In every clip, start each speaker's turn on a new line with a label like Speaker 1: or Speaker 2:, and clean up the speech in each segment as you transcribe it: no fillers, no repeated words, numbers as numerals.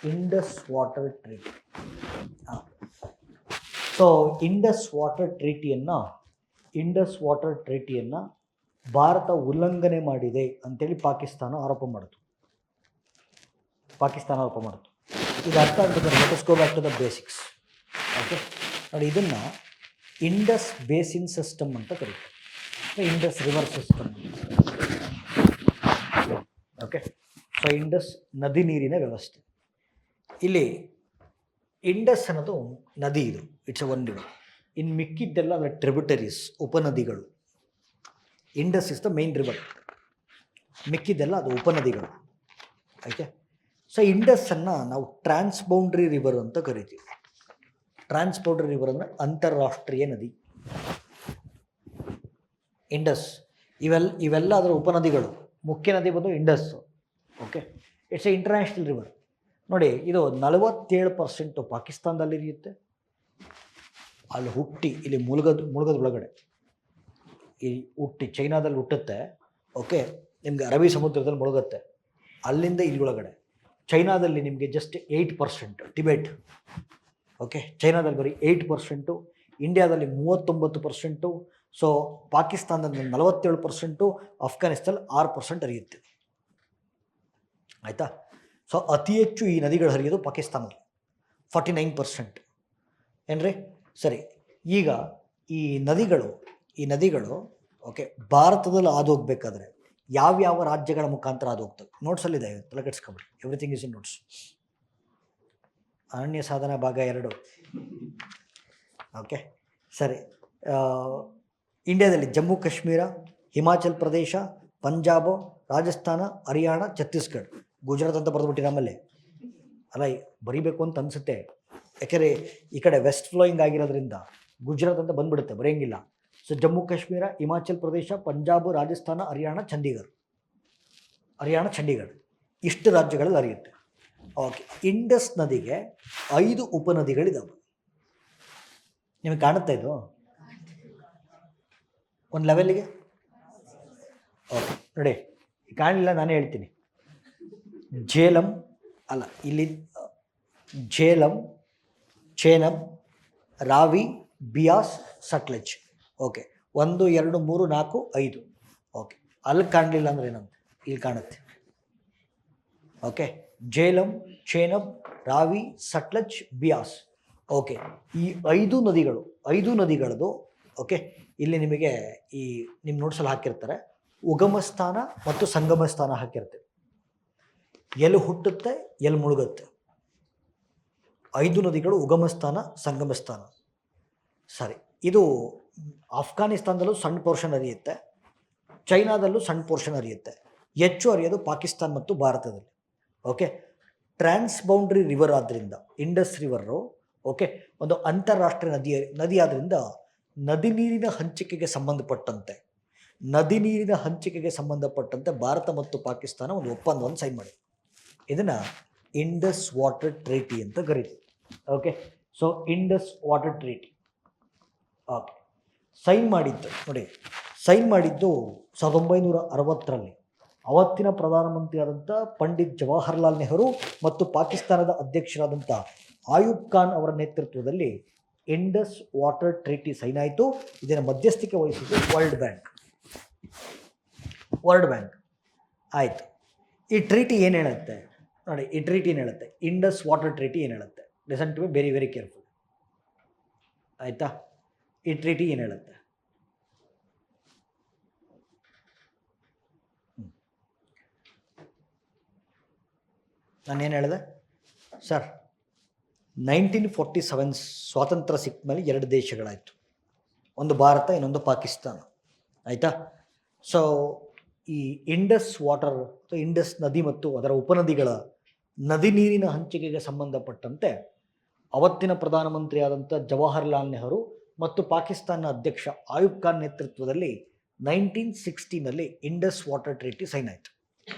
Speaker 1: Indus water treaty. So Indus water ಟ್ರೀಟಿಯನ್ನು ಭಾರತ ಉಲ್ಲಂಘನೆ ಮಾಡಿದೆ ಅಂತೇಳಿ ಪಾಕಿಸ್ತಾನ ಆರೋಪ ಮಾಡಿತು. ಇದು ಅರ್ಥ ಆಗ್ತದೆ. Let's go back to the basics. Okay ನೋಡಿ, ಇದನ್ನು ಇಂಡಸ್ ಬೇಸಿನ್ ಸಿಸ್ಟಮ್ ಅಂತ ಕರೀತಾರೆ, Indus river system. Okay, so Indus ನದಿ ನೀರಿನ ವ್ಯವಸ್ಥೆ. ಇಲ್ಲಿ ಇಂಡಸ್ ಅನ್ನೋದು ನದಿ, ಇದು ಇಟ್ಸ್ ಒನ್ ರಿವರ್. ಇನ್ನು ಮಿಕ್ಕಿದ್ದೆಲ್ಲ ಅದರ ಟ್ರಿಬ್ಯೂಟರೀಸ್, ಉಪನದಿಗಳು. Indus is the main river, ಮಿಕ್ಕಿದ್ದೆಲ್ಲ ಅದು ಉಪನದಿಗಳು. ಓಕೆ, ಸೊ ಇಂಡಸ್ಸನ್ನು ನಾವು ಟ್ರಾನ್ಸ್ಬೌಂಡ್ರಿ ರಿವರ್ ಅಂತ ಕರಿತೀವಿ. ಟ್ರಾನ್ಸ್ಬೌಂಡ್ರಿ ರಿವರ್ ಅಂದರೆ ಅಂತಾರಾಷ್ಟ್ರೀಯ ನದಿ. ಇಂಡಸ್ ಇವೆಲ್ಲ ಅದರ ಉಪನದಿಗಳು. ಮುಖ್ಯ ನದಿ ಬಂದು Indus. Okay, it's a international river. ನೋಡಿ, ಇದು 47% ಪಾಕಿಸ್ತಾನದಲ್ಲಿ ಇರಿಯುತ್ತೆ, ಅಲ್ಲಿ ಹುಟ್ಟಿ ಇಲ್ಲಿ ಮುಳುಗದ ಒಳಗಡೆ ಇಲ್ಲಿ ಹುಟ್ಟಿ ಚೈನಾದಲ್ಲಿ ಹುಟ್ಟುತ್ತೆ. ಓಕೆ, ನಿಮಗೆ ಅರಬ್ಬಿ ಸಮುದ್ರದಲ್ಲಿ ಮುಳುಗುತ್ತೆ, ಅಲ್ಲಿಂದ ಇಲ್ಲಿ ಒಳಗಡೆ. ಚೈನಾದಲ್ಲಿ ನಿಮಗೆ ಜಸ್ಟ್ 8% ಟಿಬೆಟ್. ಓಕೆ, ಚೈನಾದಲ್ಲಿ ಬರೀ 8%, ಇಂಡಿಯಾದಲ್ಲಿ 39%. ಸೊ ಪಾಕಿಸ್ತಾನದಲ್ಲಿ 47%, ಅಫ್ಘಾನಿಸ್ತಾನಲ್ಲಿ 6% ಹರಿಯುತ್ತೆ. ಆಯಿತಾ? ಸೊ ಅತಿ ಹೆಚ್ಚು ಈ ನದಿಗಳು ಹರಿಯೋದು ಪಾಕಿಸ್ತಾನದಲ್ಲಿ, 49%. ಏನ್ರಿ? ಸರಿ, ಈಗ ಈ ನದಿಗಳು ಓಕೆ ಭಾರತದಲ್ಲಿ ಹಾದು ಹೋಗ್ಬೇಕಾದ್ರೆ ಯಾವ್ಯಾವ ರಾಜ್ಯಗಳ ಮುಖಾಂತರ ಹಾದು ಹೋಗ್ತವೆ? ನೋಟ್ಸಲ್ಲಿದೆ, ತಲೆ ಕೆಡಿಸ್ಕೊಬೇಡಿ, ಎವ್ರಿಥಿಂಗ್ ಇಸ್ ಇನ್ ನೋಟ್ಸ್. ಅರಣ್ಯ ಸಾಧನ ಭಾಗ 2. ಓಕೆ, ಸರಿ. ಇಂಡಿಯಾದಲ್ಲಿ ಜಮ್ಮು ಕಾಶ್ಮೀರ, ಹಿಮಾಚಲ್ ಪ್ರದೇಶ, ಪಂಜಾಬ್, ರಾಜಸ್ಥಾನ, ಹರಿಯಾಣ, ಛತ್ತೀಸ್ಗಢ. ಗುಜರಾತ್ ಅಂತ ಬರೆದ್ಬಿಟ್ಟಿರ ಆಮೇಲೆ ಅಲ್ಲ, ಬರೀಬೇಕು ಅಂತ ಅನಿಸುತ್ತೆ, ಯಾಕೆಂದರೆ ಈ ಕಡೆ ವೆಸ್ಟ್ ಫ್ಲೋಯಿಂಗ್ ಆಗಿರೋದ್ರಿಂದ ಗುಜರಾತ್ ಅಂತ ಬಂದ್ಬಿಡುತ್ತೆ, ಬರೆಯಂಗಿಲ್ಲ. ಸೊ ಜಮ್ಮು ಕಾಶ್ಮೀರ, ಹಿಮಾಚಲ್ ಪ್ರದೇಶ, ಪಂಜಾಬ್, ರಾಜಸ್ಥಾನ, ಹರಿಯಾಣ, ಚಂಡೀಗಢ ಇಷ್ಟು ರಾಜ್ಯಗಳಲ್ಲಿ ಹರಿಯುತ್ತೆ. ಓಕೆ, ಇಂಡಸ್ ನದಿಗೆ 5 ಉಪನದಿಗಳಿದ್ದಾವೆ. ನಿಮಗೆ ಕಾಣುತ್ತಾ ಇದು ಒಂದು ಲೆವೆಲ್ಲಿಗೆ? ಓಕೆ, ನೋಡಿ, ಕಾಣಲಿಲ್ಲ, ನಾನೇ ಹೇಳ್ತೀನಿ. ಇಲ್ಲಿ ಝೇಲಂ, ಚೇನಬ್, ರಾವಿ, ಬಿಯಾಸ್, ಸಟ್ಲೆಜ್. ಓಕೆ, 1 2 3 4 5. ಓಕೆ, ಅಲ್ಲಿ ಕಾಣಲಿಲ್ಲ ಅಂದರೆ ಏನಂತ ಇಲ್ಲಿ ಕಾಣುತ್ತೆ. ಓಕೆ, ಝೇಲಂ, ಚೇನಬ್, ರಾವಿ, ಸಟ್ಲೆಜ್, ಬಿಯಾಸ್. ಓಕೆ, ಈ 5 ನದಿಗಳದು. ಓಕೆ, ಇಲ್ಲಿ ನಿಮಗೆ ಈ ನಿಮ್ಮ ನೋಟ್ಸಲ್ಲಿ ಹಾಕಿರ್ತಾರೆ, ಉಗಮ ಸ್ಥಾನ ಮತ್ತು ಸಂಗಮ ಸ್ಥಾನ ಹಾಕಿರ್ತೇವೆ. ಎಲ್ಲಿ ಹುಟ್ಟುತ್ತೆ, ಎಲ್ಲಿ ಮುಳುಗುತ್ತೆ. 5 ನದಿಗಳು ಉಗಮ ಸ್ಥಾನ, ಸಂಗಮ ಸ್ಥಾನ. ಸರಿ, ಇದು ಅಫ್ಘಾನಿಸ್ತಾನದಲ್ಲೂ ಸಣ್ಣ ಪೋರ್ಷನ್ ಹರಿಯುತ್ತೆ, ಚೈನಾದಲ್ಲೂ ಸಣ್ಣ ಪೋರ್ಷನ್ ಹರಿಯುತ್ತೆ. ಹೆಚ್ಚು ಹರಿಯೋದು ಪಾಕಿಸ್ತಾನ ಮತ್ತು ಭಾರತದಲ್ಲಿ. ಓಕೆ, ಟ್ರಾನ್ಸ್ಬೌಂಡ್ರಿ ರಿವರ್ ಆದ್ದರಿಂದ ಇಂಡಸ್ ರಿವರು ಓಕೆ ಒಂದು ಅಂತಾರಾಷ್ಟ್ರೀಯ ನದಿ ಆದ್ದರಿಂದ ನದಿ ನೀರಿನ ಹಂಚಿಕೆಗೆ ಸಂಬಂಧಪಟ್ಟಂತೆ ಭಾರತ ಮತ್ತು ಪಾಕಿಸ್ತಾನ ಒಂದು ಒಪ್ಪಂದವನ್ನು ಸೈನ್ ಮಾಡಿದೆ. ಇದನ್ನು ಇಂಡಸ್ ವಾಟರ್ ಟ್ರೀಟಿ ಅಂತ ಕರೀತೀವಿ. Okay, so Indus water treaty okay sign ಮಾಡಿದ್ದು 1960ರಲ್ಲಿ ಅವತ್ತಿನ ಪ್ರಧಾನಮಂತ್ರಿಯಾದಂಥ ಪಂಡಿತ್ ಜವಾಹರ್ಲಾಲ್ ನೆಹರು ಮತ್ತು ಪಾಕಿಸ್ತಾನದ ಅಧ್ಯಕ್ಷರಾದಂಥ ಆಯೂಬ್ ಖಾನ್ ಅವರ ನೇತೃತ್ವದಲ್ಲಿ ಇಂಡಸ್ ವಾಟರ್ ಟ್ರೀಟಿ ಸೈನ್ ಆಯಿತು. ಇದನ್ನು ಮಧ್ಯಸ್ಥಿಕೆ ವಹಿಸಿದ್ದು ವರ್ಲ್ಡ್ ಬ್ಯಾಂಕ್ ಆಯಿತು. ಈ ಟ್ರೀಟಿ ಏನು ಹೇಳುತ್ತೆ ನೋಡಿ, ಇಂಡಸ್ ವಾಟರ್ ಟ್ರೀಟಿ ಏನು ಹೇಳುತ್ತೆ? Listen to be very very careful. ಆಯಿತಾ? ಈ ಟ್ರೀಟಿ ಏನು ಹೇಳುತ್ತೆ? ನಾನೇನು ಹೇಳಿದೆ ಸರ್? 1947 ಸ್ವಾತಂತ್ರ್ಯ ಸಿಕ್ಕ ಮೇಲೆ 2 ದೇಶಗಳಾಯಿತು, ಒಂದು ಭಾರತ, ಇನ್ನೊಂದು ಪಾಕಿಸ್ತಾನ. ಆಯಿತಾ? ಸೊ ಈ ಇಂಡಸ್ ನದಿ ಮತ್ತು ಅದರ ಉಪನದಿಗಳ ನದಿ ನೀರಿನ ಹಂಚಿಕೆಗೆ ಸಂಬಂಧಪಟ್ಟಂತೆ ಅವತ್ತಿನ ಪ್ರಧಾನಮಂತ್ರಿಯಾದಂಥ ಜವಾಹರ್ಲಾಲ್ ನೆಹರು ಮತ್ತು ಪಾಕಿಸ್ತಾನ ಅಧ್ಯಕ್ಷ ಆಯೂಬ್ ಖಾನ್ ನೇತೃತ್ವದಲ್ಲಿ 1960ನಲ್ಲಿ ಇಂಡಸ್ ವಾಟರ್ ಟ್ರೀಟಿ ಸೈನ್ ಆಯಿತು.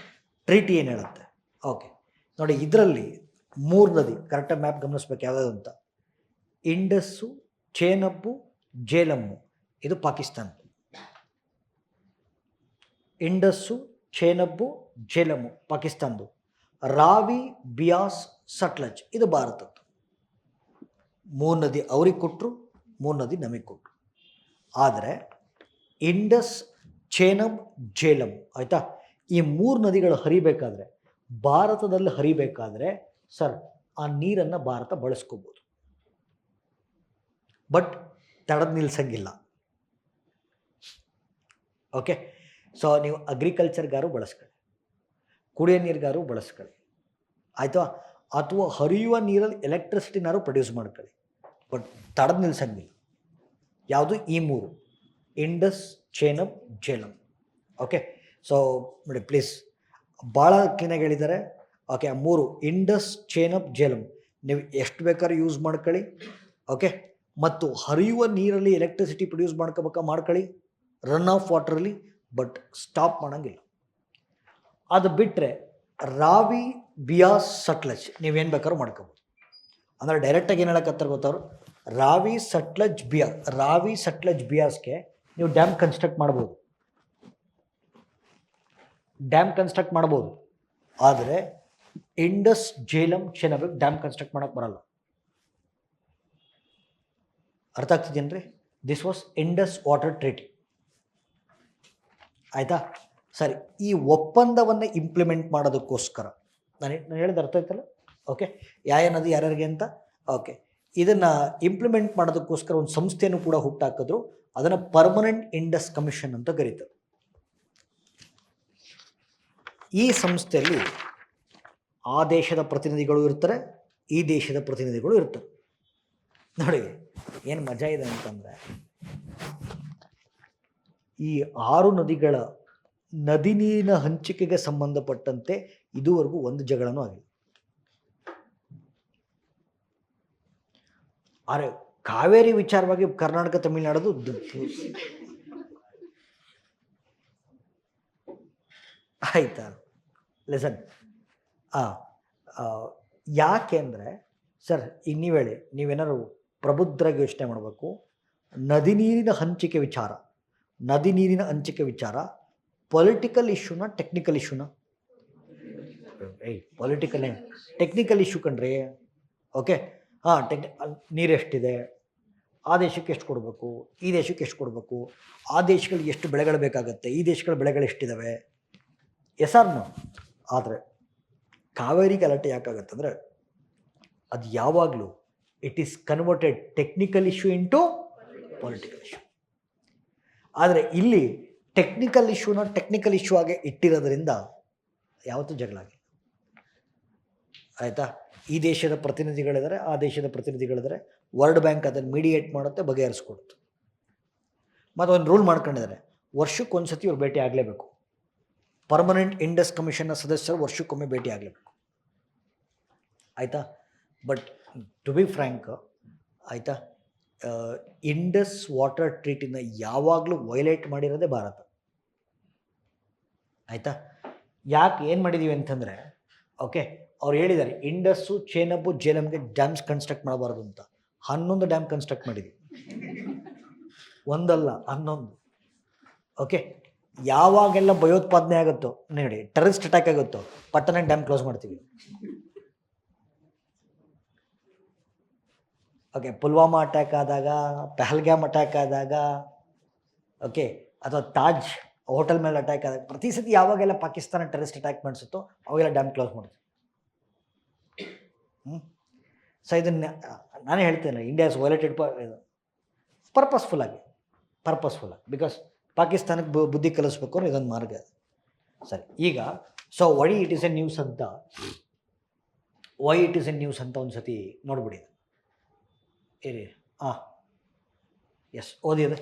Speaker 1: ಟ್ರೀಟಿ ಏನು ಹೇಳುತ್ತೆ? ಓಕೆ ನೋಡಿ, ಇದರಲ್ಲಿ 3 ನದಿ, ಕರೆಕ್ಟಾಗಿ ಮ್ಯಾಪ್ ಗಮನಿಸ್ಬೇಕು ಯಾವ್ಯಾವುದು ಅಂತ. ಇಂಡಸ್ಸು, ಚೇನಬ್ಬು, ಝೇಲಮ್ಮು ಇದು ಪಾಕಿಸ್ತಾನ. ಇಂಡಸ್ಸು, ಚೇನಬ್ಬು, ಝೇಲಮ್ಮು ಪಾಕಿಸ್ತಾನದು. ರಾವಿ, ಬಿಯಾಸ್, ಸಟ್ಲಜ್ ಇದು ಭಾರತದ್ದು. 3 ನದಿ ಅವ್ರಿಗೆ ಕೊಟ್ಟರು, 3 ನದಿ ನಮಗೆ ಕೊಟ್ಟರು. ಆದರೆ ಇಂಡಸ್, ಚೇನಬ್, ಜೇಲಂ ಆಯಿತಾ, ಈ 3 ನದಿಗಳು ಹರಿಬೇಕಾದ್ರೆ, ಭಾರತದಲ್ಲಿ ಹರಿಬೇಕಾದ್ರೆ ಸರ್ ಆ ನೀರನ್ನು ಭಾರತ ಬಳಸ್ಕೋಬೋದು. ಬಟ್ ತಡೆದು ನಿಲ್ಸಂಗಿಲ್ಲ. ಓಕೆ, ಸೊ ನೀವು ಅಗ್ರಿಕಲ್ಚರ್ಗಾರು ಬಳಸ್ಕೊಳ್ಳಿ, ಕುಡಿಯೋ ನೀರಿಗಾರು ಬಳಸ್ಕೊಳ್ಳಿ, ಆಯಿತಾ, ಅಥವಾ ಹರಿಯುವ ನೀರಲ್ಲಿ ಎಲೆಕ್ಟ್ರಿಸಿಟಿನಾರು ಪ್ರೊಡ್ಯೂಸ್ ಮಾಡ್ಕೊಳ್ಳಿ. ಬಟ್ ತಡೆದು ನಿಲ್ಸಂಗಿಲ್ಲ. ಯಾವುದು? ಈ 3: ಇಂಡಸ್, ಚೇನಬ್, ಜೇಲಂ. ಓಕೆ, ಸೊ ನೋಡಿ ಪ್ಲೀಸ್, ಭಾಳ ಕ್ಲೀನಾಗಿ ಹೇಳಿದ್ದಾರೆ. ಓಕೆ, ಆ 3 ಇಂಡಸ್, ಚೇನಬ್, ಜೇಲಂ ನೀವು ಎಷ್ಟು ಬೇಕಾದ್ರೂ ಯೂಸ್ ಮಾಡ್ಕೊಳ್ಳಿ. ಓಕೆ, ಮತ್ತು ಹರಿಯುವ ನೀರಲ್ಲಿ ಎಲೆಕ್ಟ್ರಿಸಿಟಿ ಪ್ರೊಡ್ಯೂಸ್ ಮಾಡ್ಕೊಳ್ಳಿ, ರನ್ ಆಫ್ ವಾಟ್ರಲ್ಲಿ, ಬಟ್ ಸ್ಟಾಪ್ ಮಾಡೋಂಗಿಲ್ಲ. ಅದು ಬಿಟ್ಟರೆ ರಾವಿ, ಬಿಯಾಸ್, ಸಟ್ಲಜ್ ನೀವೇನು ಬೇಕಾದ್ರೂ ಮಾಡ್ಕೋಬೋದು. ಅಂದರೆ ಡೈರೆಕ್ಟಾಗಿ ಏನು ಹೇಳಕತ್ತಾರೆ ಗೊತ್ತವ್ರು, ರಾವಿ, ಸಟ್ಲಜ್, ಬಿಯಾಸ್ಗೆ ನೀವು ಡ್ಯಾಮ್ ಕನ್ಸ್ಟ್ರಕ್ಟ್ ಮಾಡ್ಬೋದು. ಆದರೆ ಇಂಡಸ್, ಜೇಲಂ, ಚೆನಬ್ಗೆ ಡ್ಯಾಮ್ ಕನ್ಸ್ಟ್ರಕ್ಟ್ ಮಾಡೋಕ್ಕೆ ಬರಲ್ಲ. ಅರ್ಥ ಆಗ್ತಿದೇನ್ರಿ? This was Indus water treaty. ಆಯಿತಾ? ಸರಿ, ಈ ಒಪ್ಪಂದವನ್ನು ಇಂಪ್ಲಿಮೆಂಟ್ ಮಾಡೋದಕ್ಕೋಸ್ಕರ ನಾನು ಹೇಳಿದ ಅರ್ಥ ಆಯ್ತಲ್ಲ? ಓಕೆ, ಯಾವ ನದಿ ಯಾರ್ಯಾರಿಗೆ ಅಂತ. ಓಕೆ, ಇದನ್ನು ಇಂಪ್ಲಿಮೆಂಟ್ ಮಾಡೋದಕ್ಕೋಸ್ಕರ ಒಂದು ಸಂಸ್ಥೆಯನ್ನು ಕೂಡ ಹುಟ್ಟಾಕಿದ್ರು. ಅದನ್ನು ಪರ್ಮನೆಂಟ್ ಇಂಡಸ್ ಕಮಿಷನ್ ಅಂತ ಕರೀತಾರೆ. ಈ ಸಂಸ್ಥೆಯಲ್ಲಿ ಆ ದೇಶದ ಪ್ರತಿನಿಧಿಗಳು ಇರ್ತಾರೆ, ಈ ದೇಶದ ಪ್ರತಿನಿಧಿಗಳು ಇರ್ತಾರೆ. ನೋಡಿ ಏನು ಮಜಾ ಇದೆ ಅಂತಂದರೆ, ಈ 6 ನದಿಗಳ ನದಿ ನೀರಿನ ಹಂಚಿಕೆಗೆ ಸಂಬಂಧಪಟ್ಟಂತೆ ಇದುವರೆಗೂ ಒಂದು ಜಗಳನೂ ಆಗಿಲ್ಲ. ಆದರೆ ಕಾವೇರಿ ವಿಚಾರವಾಗಿ ಕರ್ನಾಟಕ, ತಮಿಳುನಾಡು ಆಯ್ತಾ? ಲೆಸನ್ ಯಾಕೆ ಅಂದರೆ ಸರ್, ಈಗ ನೀವು ಹೇಳಿ, ನೀವೇನಾದ್ರು ಪ್ರಬುದ್ಧರಾಗಿ ಯೋಚನೆ ಮಾಡಬೇಕು. ನದಿ ನೀರಿನ ಹಂಚಿಕೆ ವಿಚಾರ ಪೊಲಿಟಿಕಲ್ ಇಶ್ಯೂನ, ಟೆಕ್ನಿಕಲ್ ಇಶ್ಯೂನ? ಟೆಕ್ನಿಕಲ್ ಇಶ್ಯೂ ಕಣ್ರಿ. ಓಕೆ, ನೀರು ಎಷ್ಟಿದೆ, ಆ ದೇಶಕ್ಕೆ ಎಷ್ಟು ಕೊಡಬೇಕು, ಈ ದೇಶಕ್ಕೆ ಎಷ್ಟು ಕೊಡಬೇಕು, ಆ ದೇಶಗಳಿಗೆ ಎಷ್ಟು ಬೆಳೆಗಳು ಬೇಕಾಗತ್ತೆ, ಈ ದೇಶಗಳ ಬೆಳೆಗಳು ಎಷ್ಟಿದ್ದಾವೆ, ಎಸ್ ಆರ್ ನೋ. ಆದರೆ ಕಾವೇರಿ ಗಲಾಟೆ ಯಾಕಾಗತ್ತಂದರೆ, ಅದು ಯಾವಾಗಲೂ it is converted technical issue into political issue. ಆದರೆ ಇಲ್ಲಿ ಟೆಕ್ನಿಕಲ್ ಇಶ್ಯೂ ಆಗಿ ಇಟ್ಟಿರೋದ್ರಿಂದ ಯಾವತ್ತೂ ಜಗಳ ಆಗಿಲ್ಲ. ಆಯಿತಾ? ಈ ದೇಶದ ಪ್ರತಿನಿಧಿಗಳಿದ್ದಾರೆ, ಆ ದೇಶದ ಪ್ರತಿನಿಧಿಗಳಿದ್ದಾರೆ, ವರ್ಲ್ಡ್ ಬ್ಯಾಂಕ್ ಅದನ್ನು ಮೀಡಿಯೇಟ್ ಮಾಡುತ್ತೆ, ಬಗೆಹರಿಸ್ಕೊಡುತ್ತೆ. ಮತ್ತು ಒಂದು ರೂಲ್ ಮಾಡ್ಕೊಂಡಿದ್ದಾರೆ, ವರ್ಷಕ್ಕೊಂದು ಸತಿ ಇವ್ರು ಭೇಟಿ ಆಗಲೇಬೇಕು. ಪರ್ಮನೆಂಟ್ ಇಂಡಸ್ ಕಮಿಷನ್ನ ಸದಸ್ಯರು ವರ್ಷಕ್ಕೊಮ್ಮೆ ಭೇಟಿ ಆಗಲೇಬೇಕು. ಆಯಿತಾ? ಬಟ್ ಟು ಬಿ ಫ್ರ್ಯಾಂಕ್, ಆಯಿತಾ, ಇಂಡಸ್ ವಾಟರ್ ಟ್ರೀಟಿನ ಯಾವಾಗಲೂ ವೈಲೇಟ್ ಮಾಡಿರೋದೇ ಭಾರತ. ಆಯಿತಾ? ಯಾಕೆ ಏನು ಮಾಡಿದ್ದೀವಿ ಅಂತಂದರೆ, ಓಕೆ, ಅವ್ರು ಹೇಳಿದ್ದಾರೆ ಇಂಡಸ್ಸು, ಚೇನಬ್ಬು, ಜೇಲಂಗೆ ಡ್ಯಾಮ್ಸ್ ಕನ್ಸ್ಟ್ರಕ್ಟ್ ಮಾಡಬಾರ್ದು ಅಂತ. 11 ಡ್ಯಾಮ್ ಕನ್ಸ್ಟ್ರಕ್ಟ್ ಮಾಡಿದ್ದೀವಿ, ಒಂದಲ್ಲ 11. ಓಕೆ, ಯಾವಾಗೆಲ್ಲ ಭಯೋತ್ಪಾದನೆ ಆಗುತ್ತೋ, ನೋಡಿ ಟೆರರಿಸ್ಟ್ ಅಟ್ಯಾಕ್ ಆಗುತ್ತೋ, ಪಟ್ಟಣ ಡ್ಯಾಮ್ ಕ್ಲೋಸ್ ಮಾಡ್ತೀವಿ. ಓಕೆ, ಪುಲ್ವಾಮಾ ಅಟ್ಯಾಕ್ ಆದಾಗ, ಪಹಲ್ಗಾಮ್ ಅಟ್ಯಾಕ್ ಆದಾಗ, ಓಕೆ, ಅಥವಾ ತಾಜ್ ಹೋಟೆಲ್ ಮೇಲೆ ಅಟ್ಯಾಕ್ ಆದಾಗ, ಪ್ರತಿ ಸತಿ ಯಾವಾಗೆಲ್ಲ ಪಾಕಿಸ್ತಾನ ಟೆರರಿಸ್ಟ್ ಅಟ್ಯಾಕ್ ಮಾಡಿಸುತ್ತೋ ಅವಾಗೆಲ್ಲ ಡ್ಯಾಮ್ ಕ್ಲೋಸ್ ಮಾಡ್ತೀವಿ. ಸೊ ಇದನ್ನು ನಾನೇ ಹೇಳ್ತೇನೆ, ಇಂಡಿಯಾ ಇಸ್ ವೈಲೇಟೆಡ್ ಪರ್ಪಸ್ಫುಲ್ಲಾಗಿ, ಬಿಕಾಸ್ ಪಾಕಿಸ್ತಾನಕ್ಕೆ ಬುದ್ಧಿ ಕಲಿಸ್ಬೇಕು ಅನ್ನೋ ಇದೊಂದು ಮಾರ್ಗ. ಸರಿ, ಈಗ so why it is A news ಅಂತ ಒಂದು ಸತಿ ನೋಡ್ಬಿಡಿ. ಎಸ್, ಓದಿದೆ.